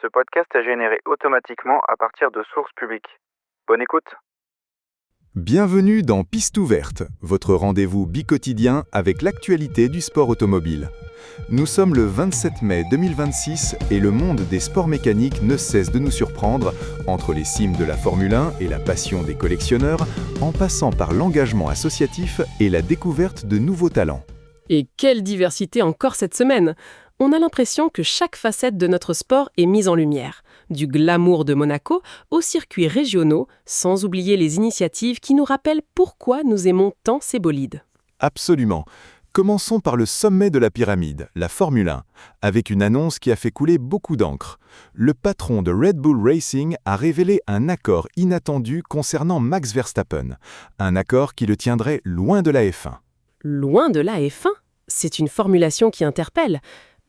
Ce podcast est généré automatiquement à partir de sources publiques. Bonne écoute. Bienvenue dans Piste ouverte, votre rendez-vous bi-quotidien avec l'actualité du sport automobile. Nous sommes le 27 mai 2026 et le monde des sports mécaniques ne cesse de nous surprendre, entre les cimes de la Formule 1 et la passion des collectionneurs, en passant par l'engagement associatif et la découverte de nouveaux talents. Et quelle diversité encore cette semaine! On a l'impression que chaque facette de notre sport est mise en lumière, du glamour de Monaco aux circuits régionaux, sans oublier les initiatives qui nous rappellent pourquoi nous aimons tant ces bolides. Absolument. Commençons par le sommet de la pyramide, la Formule 1, avec une annonce qui a fait couler beaucoup d'encre. Le patron de Red Bull Racing a révélé un accord inattendu concernant Max Verstappen, un accord qui le tiendrait loin de la F1. Loin de la F1 ? C'est une formulation qui interpelle.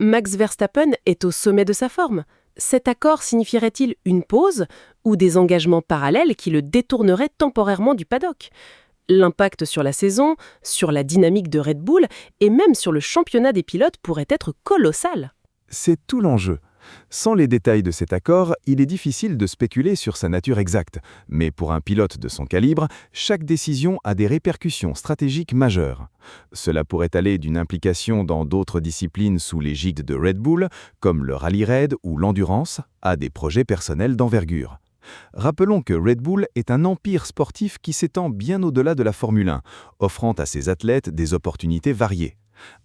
Max Verstappen est au sommet de sa forme. Cet accord signifierait-il une pause ou des engagements parallèles qui le détourneraient temporairement du paddock ? L'impact sur la saison, sur la dynamique de Red Bull et même sur le championnat des pilotes pourrait être colossal. C'est tout l'enjeu. Sans les détails de cet accord, il est difficile de spéculer sur sa nature exacte. Mais pour un pilote de son calibre, chaque décision a des répercussions stratégiques majeures. Cela pourrait aller d'une implication dans d'autres disciplines sous l'égide de Red Bull, comme le rallye raid ou l'endurance, à des projets personnels d'envergure. Rappelons que Red Bull est un empire sportif qui s'étend bien au-delà de la Formule 1, offrant à ses athlètes des opportunités variées.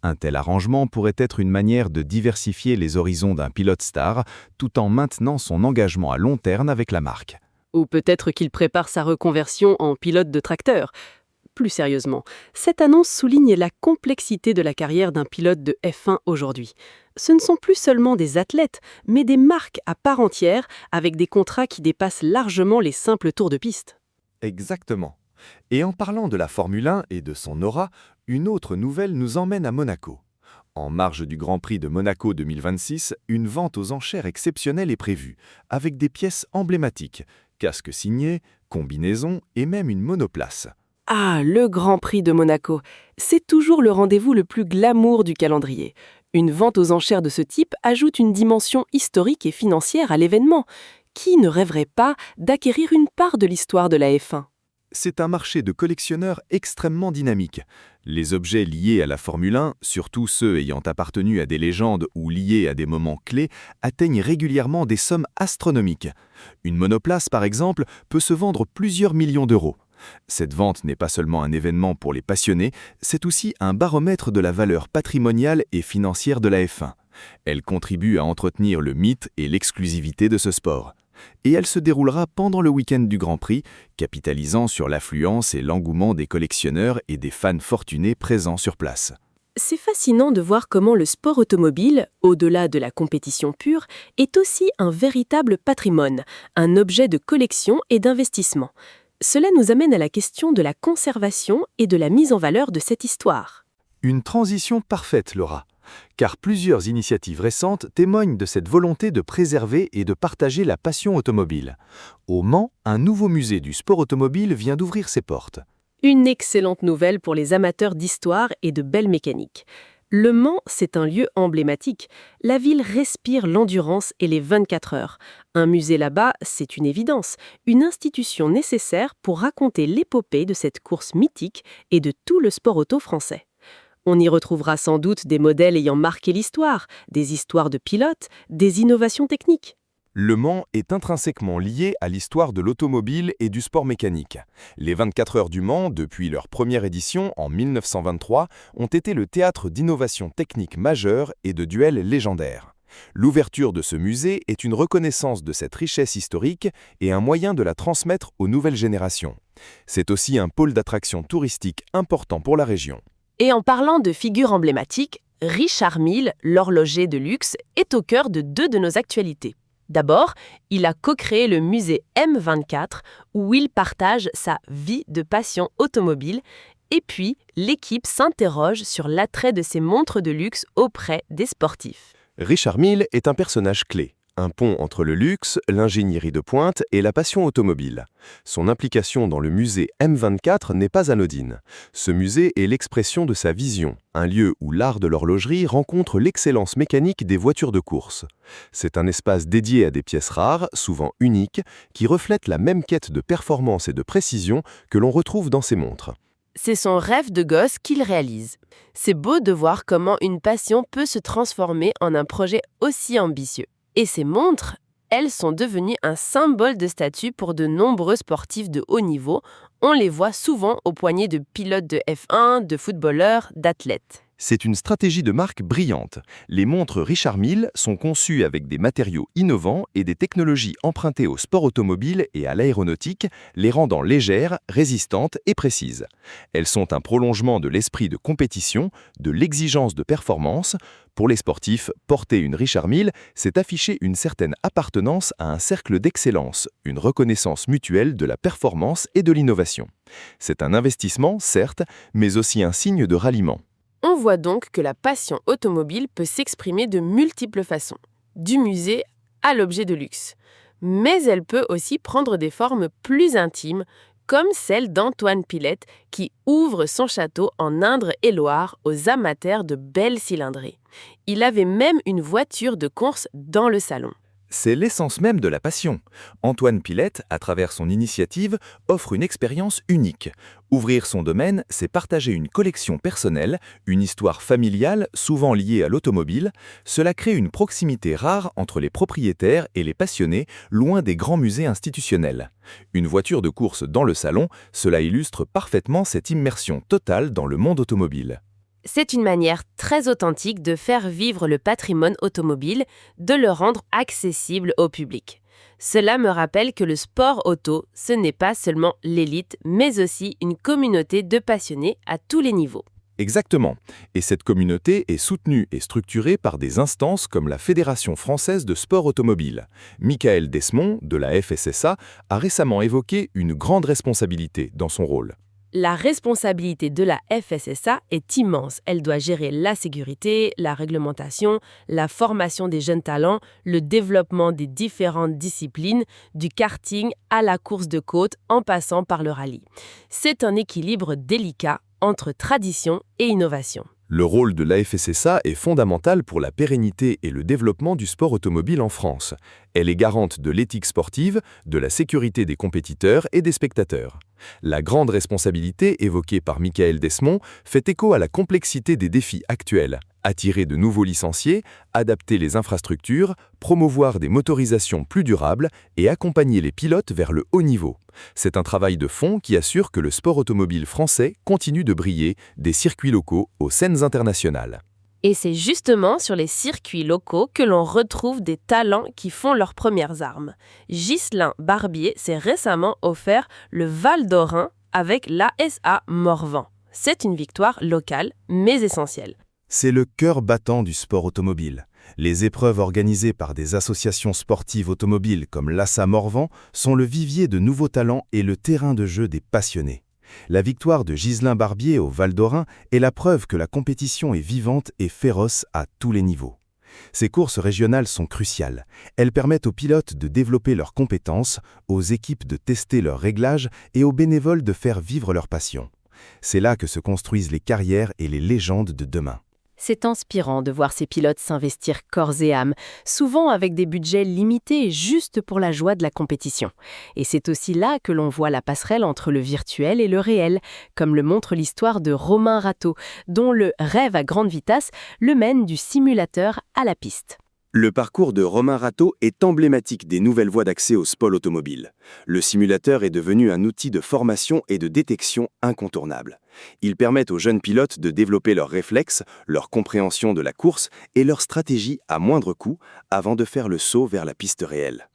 Un tel arrangement pourrait être une manière de diversifier les horizons d'un pilote star, tout en maintenant son engagement à long terme avec la marque. Ou peut-être qu'il prépare sa reconversion en pilote de tracteur. Plus sérieusement, cette annonce souligne la complexité de la carrière d'un pilote de F1 aujourd'hui. Ce ne sont plus seulement des athlètes, mais des marques à part entière, avec des contrats qui dépassent largement les simples tours de piste. Exactement. Et en parlant de la Formule 1 et de son aura, une autre nouvelle nous emmène à Monaco. En marge du Grand Prix de Monaco 2026, une vente aux enchères exceptionnelle est prévue, avec des pièces emblématiques, casques signés, combinaisons et même une monoplace. Ah, le Grand Prix de Monaco. C'est toujours le rendez-vous le plus glamour du calendrier. Une vente aux enchères de ce type ajoute une dimension historique et financière à l'événement. Qui ne rêverait pas d'acquérir une part de l'histoire de la F1 ? C'est un marché de collectionneurs extrêmement dynamique. Les objets liés à la Formule 1, surtout ceux ayant appartenu à des légendes ou liés à des moments clés, atteignent régulièrement des sommes astronomiques. Une monoplace, par exemple, peut se vendre plusieurs millions d'euros. Cette vente n'est pas seulement un événement pour les passionnés, c'est aussi un baromètre de la valeur patrimoniale et financière de la F1. Elle contribue à entretenir le mythe et l'exclusivité de ce sport. Et elle se déroulera pendant le week-end du Grand Prix, capitalisant sur l'affluence et l'engouement des collectionneurs et des fans fortunés présents sur place. C'est fascinant de voir comment le sport automobile, au-delà de la compétition pure, est aussi un véritable patrimoine, un objet de collection et d'investissement. Cela nous amène à la question de la conservation et de la mise en valeur de cette histoire. Une transition parfaite, Laura, car plusieurs initiatives récentes témoignent de cette volonté de préserver et de partager la passion automobile. Au Mans, un nouveau musée du sport automobile vient d'ouvrir ses portes. Une excellente nouvelle pour les amateurs d'histoire et de belle mécanique. Le Mans, c'est un lieu emblématique. La ville respire l'endurance et les 24 heures. Un musée là-bas, c'est une évidence, une institution nécessaire pour raconter l'épopée de cette course mythique et de tout le sport auto français. On y retrouvera sans doute des modèles ayant marqué l'histoire, des histoires de pilotes, des innovations techniques. Le Mans est intrinsèquement lié à l'histoire de l'automobile et du sport mécanique. Les 24 heures du Mans, depuis leur première édition en 1923, ont été le théâtre d'innovations techniques majeures et de duels légendaires. L'ouverture de ce musée est une reconnaissance de cette richesse historique et un moyen de la transmettre aux nouvelles générations. C'est aussi un pôle d'attraction touristique important pour la région. Et en parlant de figures emblématiques, Richard Mille, l'horloger de luxe, est au cœur de deux de nos actualités. D'abord, il a co-créé le musée M24, où il partage sa vie de passion automobile. Et puis, l'équipe s'interroge sur l'attrait de ces montres de luxe auprès des sportifs. Richard Mille est un personnage clé. un pont entre le luxe, l'ingénierie de pointe et la passion automobile. Son implication dans le musée M24 n'est pas anodine. Ce musée est l'expression de sa vision, un lieu où l'art de l'horlogerie rencontre l'excellence mécanique des voitures de course. C'est un espace dédié à des pièces rares, souvent uniques, qui reflètent la même quête de performance et de précision que l'on retrouve dans ses montres. C'est son rêve de gosse qu'il réalise. C'est beau de voir comment une passion peut se transformer en un projet aussi ambitieux. Et ces montres, elles sont devenues un symbole de statut pour de nombreux sportifs de haut niveau. On les voit souvent aux poignets de pilotes de F1, de footballeurs, d'athlètes. C'est une stratégie de marque brillante. Les montres Richard Mille sont conçues avec des matériaux innovants et des technologies empruntées au sport automobile et à l'aéronautique, les rendant légères, résistantes et précises. Elles sont un prolongement de l'esprit de compétition, de l'exigence de performance. Pour les sportifs, porter une Richard Mille, c'est afficher une certaine appartenance à un cercle d'excellence, une reconnaissance mutuelle de la performance et de l'innovation. C'est un investissement, certes, mais aussi un signe de ralliement. On voit donc que la passion automobile peut s'exprimer de multiples façons, du musée à l'objet de luxe. Mais elle peut aussi prendre des formes plus intimes, comme celle d'Antoine Pilette qui ouvre son château en Indre-et-Loire aux amateurs de belles cylindrées. Il avait même une voiture de course dans le salon. C'est l'essence même de la passion. Antoine Pilette, à travers son initiative, offre une expérience unique. Ouvrir son domaine, c'est partager une collection personnelle, une histoire familiale souvent liée à l'automobile. Cela crée une proximité rare entre les propriétaires et les passionnés, loin des grands musées institutionnels. Une voiture de course dans le salon, cela illustre parfaitement cette immersion totale dans le monde automobile. C'est une manière très authentique de faire vivre le patrimoine automobile, de le rendre accessible au public. Cela me rappelle que le sport auto, ce n'est pas seulement l'élite, mais aussi une communauté de passionnés à tous les niveaux. Exactement. Et cette communauté est soutenue et structurée par des instances comme la Fédération française de sport automobile. Michael Desmond, de la FSSA, a récemment évoqué une grande responsabilité dans son rôle. La responsabilité de la FSSA est immense. Elle doit gérer la sécurité, la réglementation, la formation des jeunes talents, le développement des différentes disciplines, du karting à la course de côte en passant par le rallye. C'est un équilibre délicat entre tradition et innovation. Le rôle de l'AFSSA est fondamental pour la pérennité et le développement du sport automobile en France. Elle est garante de l'éthique sportive, de la sécurité des compétiteurs et des spectateurs. La grande responsabilité évoquée par Michael Desmond fait écho à la complexité des défis actuels. Attirer de nouveaux licenciés, adapter les infrastructures, promouvoir des motorisations plus durables et accompagner les pilotes vers le haut niveau. C'est un travail de fond qui assure que le sport automobile français continue de briller des circuits locaux aux scènes internationales. Et c'est justement sur les circuits locaux que l'on retrouve des talents qui font leurs premières armes. Ghislain Barbier s'est récemment offert le Val d'Orin avec l'ASA Morvan. C'est une victoire locale, mais essentielle. C'est le cœur battant du sport automobile. Les épreuves organisées par des associations sportives automobiles comme l'ASA Morvan sont le vivier de nouveaux talents et le terrain de jeu des passionnés. La victoire de Ghislain Barbier au Val d'Orin est la preuve que la compétition est vivante et féroce à tous les niveaux. Ces courses régionales sont cruciales. Elles permettent aux pilotes de développer leurs compétences, aux équipes de tester leurs réglages et aux bénévoles de faire vivre leur passion. C'est là que se construisent les carrières et les légendes de demain. C'est inspirant de voir ces pilotes s'investir corps et âme, souvent avec des budgets limités juste pour la joie de la compétition. Et c'est aussi là que l'on voit la passerelle entre le virtuel et le réel, comme le montre l'histoire de Romain Rateau, dont le rêve à grande vitesse le mène du simulateur à la piste. Le parcours de Romain Rateau est emblématique des nouvelles voies d'accès au sport automobile. Le simulateur est devenu un outil de formation et de détection incontournable. Il permet aux jeunes pilotes de développer leurs réflexes, leur compréhension de la course et leur stratégie à moindre coût avant de faire le saut vers la piste réelle.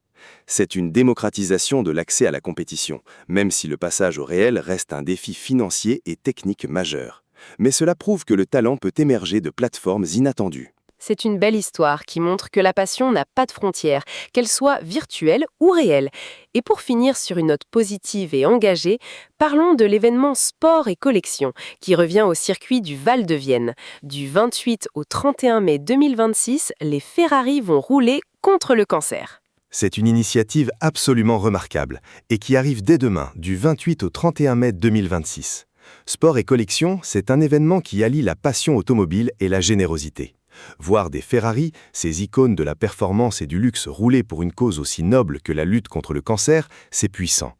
C'est une démocratisation de l'accès à la compétition, même si le passage au réel reste un défi financier et technique majeur. Mais cela prouve que le talent peut émerger de plateformes inattendues. C'est une belle histoire qui montre que la passion n'a pas de frontières, qu'elle soit virtuelle ou réelle. Et pour finir sur une note positive et engagée, parlons de l'événement Sport et Collection qui revient au circuit du Val de Vienne. Du 28 au 31 mai 2026, les Ferrari vont rouler contre le cancer. C'est une initiative absolument remarquable et qui arrive dès demain, du 28 au 31 mai 2026. Sport et collection, c'est un événement qui allie la passion automobile et la générosité. Voir des Ferrari, ces icônes de la performance et du luxe rouler pour une cause aussi noble que la lutte contre le cancer, c'est puissant.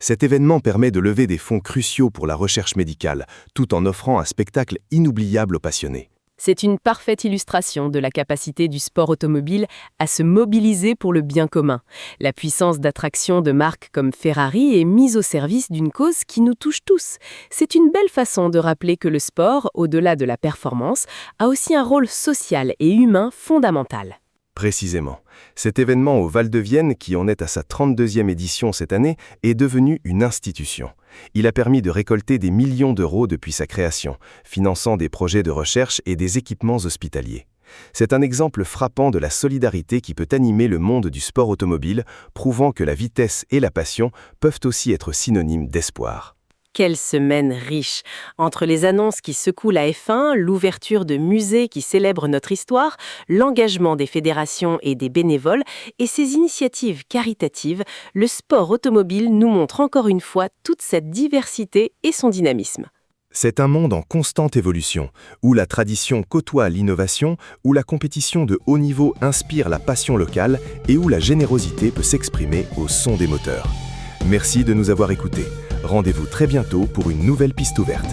Cet événement permet de lever des fonds cruciaux pour la recherche médicale, tout en offrant un spectacle inoubliable aux passionnés. C'est une parfaite illustration de la capacité du sport automobile à se mobiliser pour le bien commun. La puissance d'attraction de marques comme Ferrari est mise au service d'une cause qui nous touche tous. C'est une belle façon de rappeler que le sport, au-delà de la performance, a aussi un rôle social et humain fondamental. Précisément. Cet événement au Val-de-Vienne, qui en est à sa 32e édition cette année, est devenu une institution. Il a permis de récolter des millions d'euros depuis sa création, finançant des projets de recherche et des équipements hospitaliers. C'est un exemple frappant de la solidarité qui peut animer le monde du sport automobile, prouvant que la vitesse et la passion peuvent aussi être synonymes d'espoir. Quelle semaine riche! Entre les annonces qui secouent la F1, l'ouverture de musées qui célèbrent notre histoire, l'engagement des fédérations et des bénévoles et ces initiatives caritatives, le sport automobile nous montre encore une fois toute cette diversité et son dynamisme. C'est un monde en constante évolution, où la tradition côtoie l'innovation, où la compétition de haut niveau inspire la passion locale et où la générosité peut s'exprimer au son des moteurs. Merci de nous avoir écoutés. Rendez-vous très bientôt pour une nouvelle piste ouverte.